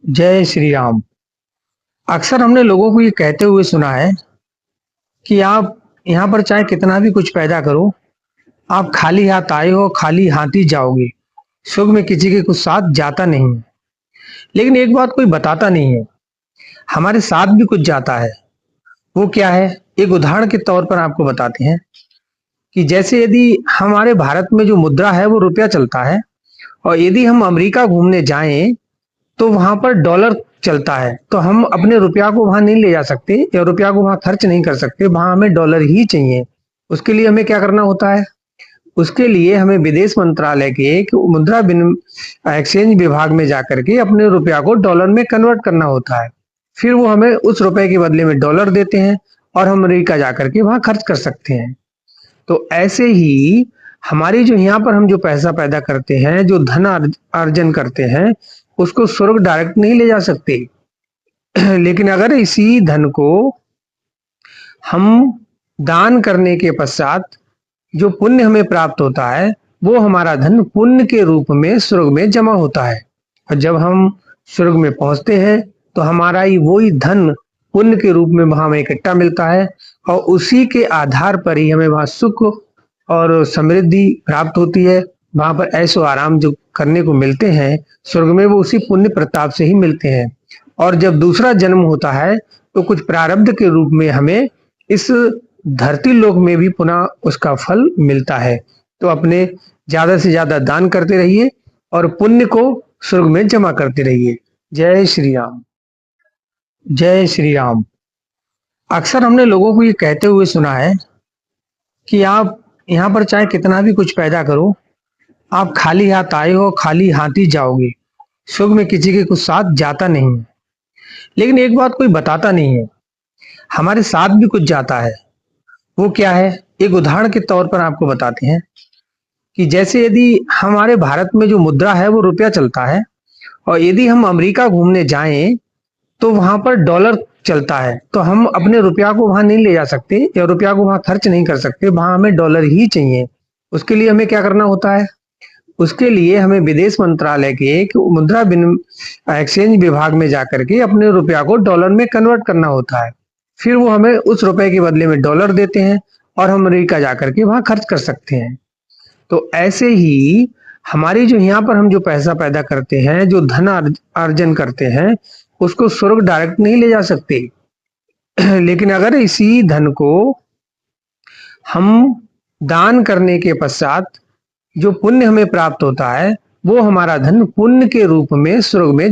जय श्री राम। अक्सर हमने लोगों को ये कहते हुए सुना है कि आप यहाँ पर चाहे कितना भी कुछ पैदा करो, आप खाली हाथ आए हो, खाली हाथ ही जाओगे। सुख में किसी के कुछ साथ जाता नहीं है। लेकिन एक बात कोई बताता नहीं है, हमारे साथ भी कुछ जाता है। वो क्या है? एक उदाहरण के तौर पर आपको बताते हैं कि जैसे यदि हमारे भारत में जो मुद्रा है वो रुपया चलता है, और यदि हम अमेरिका घूमने जाएं तो वहां पर डॉलर चलता है, तो हम अपने रुपया को वहां नहीं ले जा सकते या रुपया को वहां खर्च नहीं कर सकते। वहां हमें डॉलर ही चाहिए। उसके लिए हमें क्या करना होता है? उसके लिए हमें विदेश मंत्रालय के मुद्रा एक्सचेंज विभाग में जाकर के अपने रुपया को डॉलर में कन्वर्ट करना होता है। फिर वो हमें उस रुपए के बदले में डॉलर देते हैं और हम अमेरिका जाकर के वहां खर्च कर सकते हैं। तो ऐसे ही हमारी जो यहाँ पर हम जो पैसा पैदा करते हैं, जो धन अर्जन करते हैं, उसको स्वर्ग डायरेक्ट नहीं ले जा सकते। लेकिन अगर इसी धन को हम दान करने के पश्चात जो पुण्य हमें प्राप्त होता है, वो हमारा धन पुण्य के रूप में स्वर्ग में जमा होता है। और जब हम स्वर्ग में पहुंचते हैं तो हमारा ही वही धन पुण्य के रूप में वहां हमें इकट्ठा मिलता है, और उसी के आधार पर ही हमें वहां सुख और समृद्धि प्राप्त होती है। वहां पर ऐशो आराम जो करने को मिलते हैं स्वर्ग में, वो उसी पुण्य प्रताप से ही मिलते हैं। और जब दूसरा जन्म होता है तो कुछ प्रारब्ध के रूप में हमें इस धरती लोक में भी पुनः उसका फल मिलता है। तो अपने ज्यादा से ज्यादा दान करते रहिए और पुण्य को स्वर्ग में जमा करते रहिए। जय श्री राम। जय श्री राम। अक्सर हमने लोगों को ये कहते हुए सुना है कि आप यहाँ पर चाहे कितना भी कुछ पैदा करो, आप खाली हाथ आए हो, खाली हाथ ही जाओगे। सुख में किसी के कुछ साथ जाता नहीं है। लेकिन एक बात कोई बताता नहीं है, हमारे साथ भी कुछ जाता है। वो क्या है? एक उदाहरण के तौर पर आपको बताते हैं कि जैसे यदि हमारे भारत में जो मुद्रा है वो रुपया चलता है, और यदि हम अमेरिका घूमने जाएं तो वहां पर डॉलर चलता है, तो हम अपने रुपया को वहां नहीं ले जा सकते या रुपया को वहां खर्च नहीं कर सकते। वहां हमें डॉलर ही चाहिए। उसके लिए हमें क्या करना होता है? उसके लिए हमें विदेश मंत्रालय के मुद्रा एक्सचेंज विभाग में जाकर के अपने रुपया को डॉलर में कन्वर्ट करना होता है। फिर वो हमें उस रुपए के बदले में डॉलर देते हैं और हम अमेरिका जाकर के वहां खर्च कर सकते हैं। तो ऐसे ही हमारी जो यहाँ पर हम जो पैसा पैदा करते हैं, जो धन अर्जन करते हैं, उसको स्वर्ग डायरेक्ट नहीं ले जा सकते। लेकिन अगर इसी धन को हम दान करने के पश्चात जो पुण्य हमें प्राप्त होता है, वो हमारा धन पुण्य के रूप में स्वर्ग में